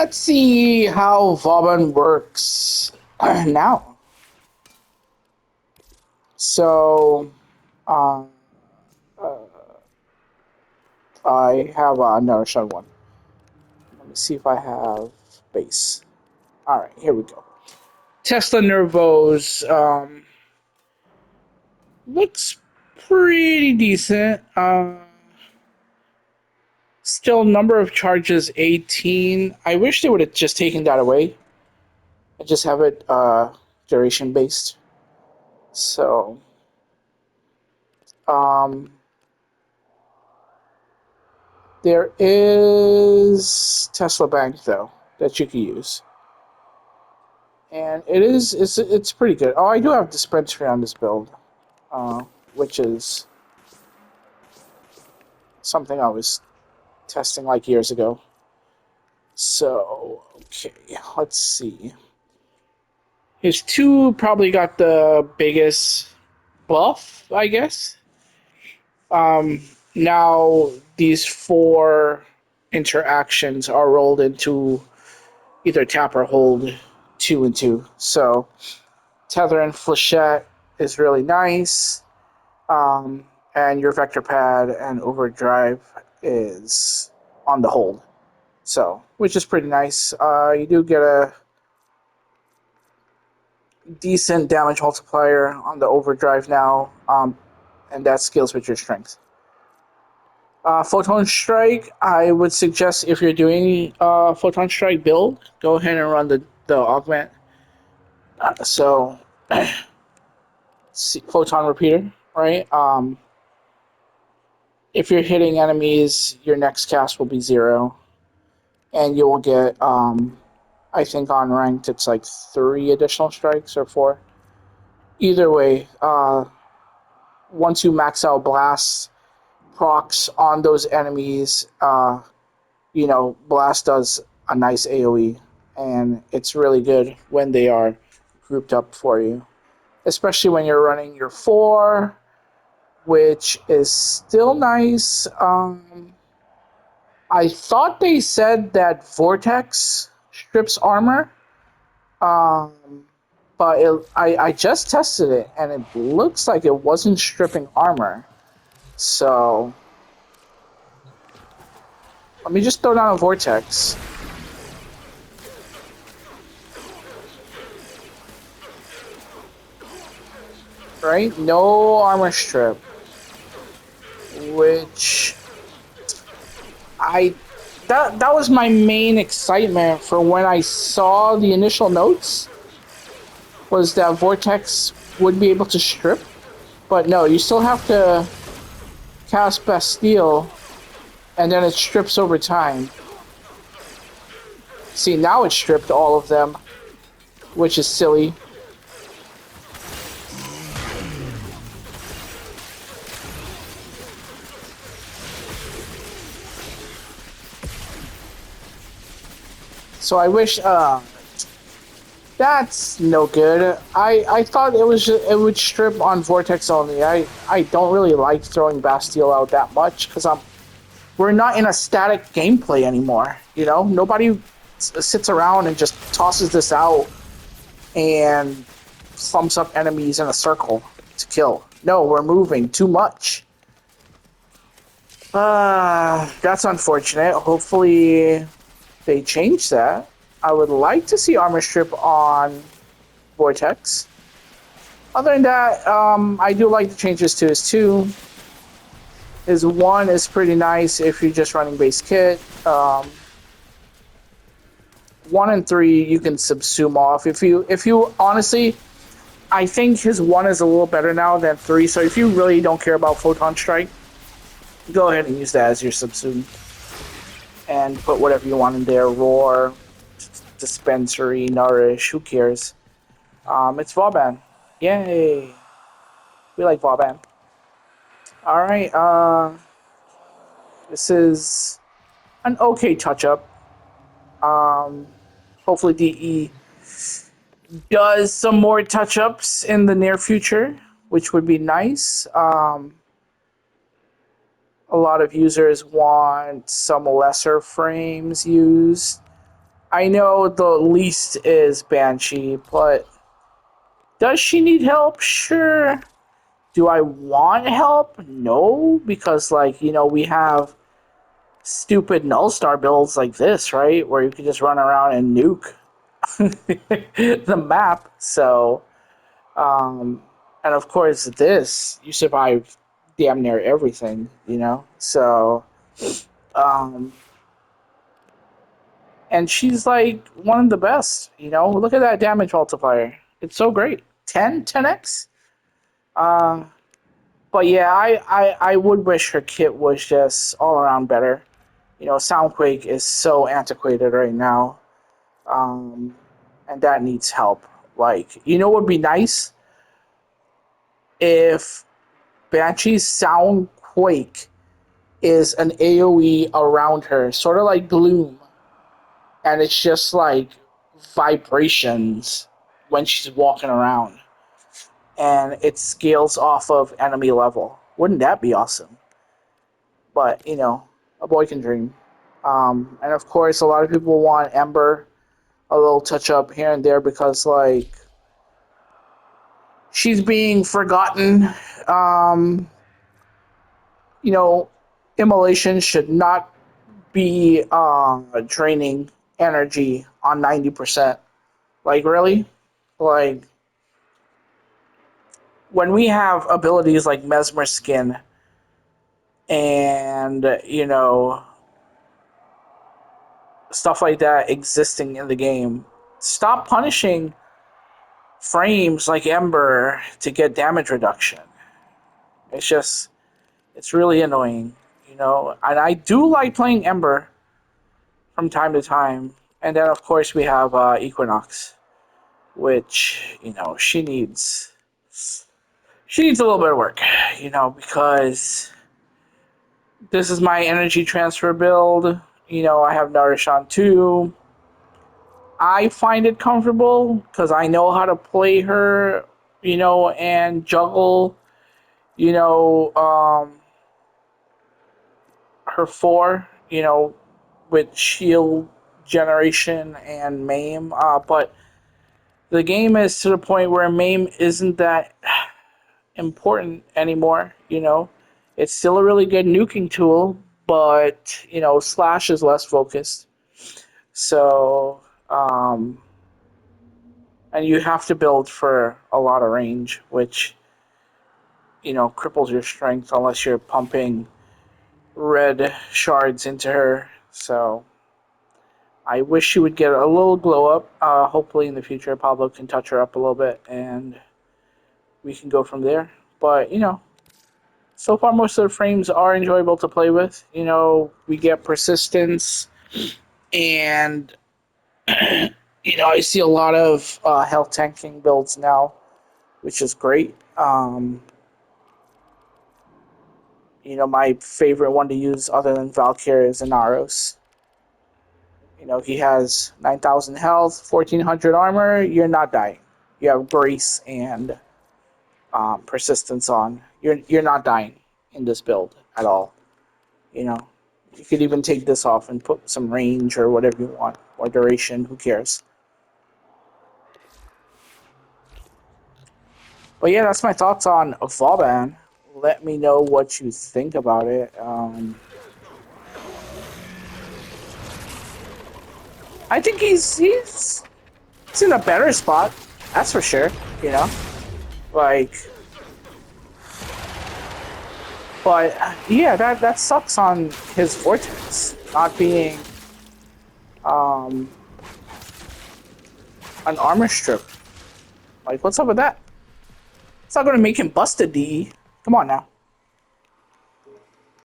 let's see how Vauban works now. So, uh, I have another shun one. Let me see if I have base. All right, here we go. Tesla Nervos looks pretty decent. Still, number of charges 18. I wish they would have just taken that away and just have it duration based. So, um, there is Tesla Bank though that you can use, and it's pretty good. Oh, I do have dispensary on this build, uh, which is something I was testing like years ago. So okay, let's see. His two probably got the biggest buff, I guess. Um, Now these four interactions are rolled into either tap or hold 2 and 2. So tether and flechette is really nice. And your vector pad and overdrive is on the hold. So, which is pretty nice. You do get a decent damage multiplier on the overdrive now, and that scales with your strength. Photon Strike, I would suggest if you're doing Photon Strike build, go ahead and run the augment. So, Photon Repeater, right? If you're hitting enemies, your next cast will be 0, and you will get, I think on ranked it's like 3 additional strikes or 4. Either way, once you max out blasts, procs on those enemies, blast does a nice AoE, and it's really good when they are grouped up for you, especially when you're running your 4, which is still nice. I thought they said that Vortex strips armor, um, but I just tested it, and it looks like it wasn't stripping armor. So let me just throw down a Vortex. Right? No armor strip. Which that was my main excitement for when I saw the initial notes, was that Vortex would be able to strip. But no, you still have to cast Bastille, and then it strips over time. See, now it stripped all of them, which is silly. So I wish, that's no good. I thought it would strip on Vortex only. I don't really like throwing Bastille out that much, because we're not in a static gameplay anymore. Nobody sits around and just tosses this out and thumps up enemies in a circle to kill. No, we're moving too much. That's unfortunate. Hopefully they change that. I would like to see armor strip on Vortex. Other than that, I do like the changes to his 2. His 1 is pretty nice if you're just running base kit. 1 and 3 you can subsume off. If you honestly, I think his 1 is a little better now than 3. So if you really don't care about Photon Strike, go ahead and use that as your subsume, and put whatever you want in there. Roar, dispensary, nourish, who cares? It's Vauban. Yay. We like Vauban. Alright, this is an okay touch-up. Hopefully DE does some more touch-ups in the near future, which would be nice. A lot of users want some lesser frames used. I know the least is Banshee, but does she need help? Sure. Do I want help? No, because we have stupid null star builds like this, right? Where you can just run around and nuke the map. So, and of course, this you survive damn near everything. So, um, and she's like one of the best. Look at that damage multiplier. It's so great. 10x. Uh, but yeah, I would wish her kit was just all around better. Soundquake is so antiquated right now, um, and that needs help. What would be nice if Banshee's Soundquake is an AoE around her, sort of like Gloom, and it's just like vibrations when she's walking around, and it scales off of enemy level. Wouldn't that be awesome? But a boy can dream. And of course, a lot of people want Ember a little touch up here and there because she's being forgotten. Um, you know, Immolation should not be draining energy on 90%. Really? Like, when we have abilities like Mesmer Skin and, stuff like that existing in the game, stop punishing frames like Ember to get damage reduction. It's just, it's really annoying. And I do like playing Ember from time to time. And then, of course, we have Equinox, which, she needs a little bit of work, because this is my energy transfer build. I have Nourish on 2. I find it comfortable because I know how to play her, and juggle, you know, um, her 4, with shield generation and MAME. But the game is to the point where MAME isn't that important anymore. It's still a really good nuking tool, but, Slash is less focused. So, and you have to build for a lot of range, which, cripples your strength unless you're pumping red shards into her. So, I wish she would get a little glow up. Hopefully, in the future, Pablo can touch her up a little bit and we can go from there. But, so far, most of the frames are enjoyable to play with. We get persistence, and I see a lot of health tanking builds now, which is great. My favorite one to use other than Valkyrie is Inaros. He has 9,000 health, 1,400 armor. You're not dying. You have Grace and persistence on. You're not dying in this build at all. You know, you could even take this off and put some range or whatever you want, or duration. Who cares? But yeah, that's my thoughts on Vauban. Let me know what you think about it. I think he's in a better spot. That's for sure. You know, like, but yeah, that sucks on his vortex not being um an armor strip. Like, what's up with that? It's not gonna make him bust a D. Come on now.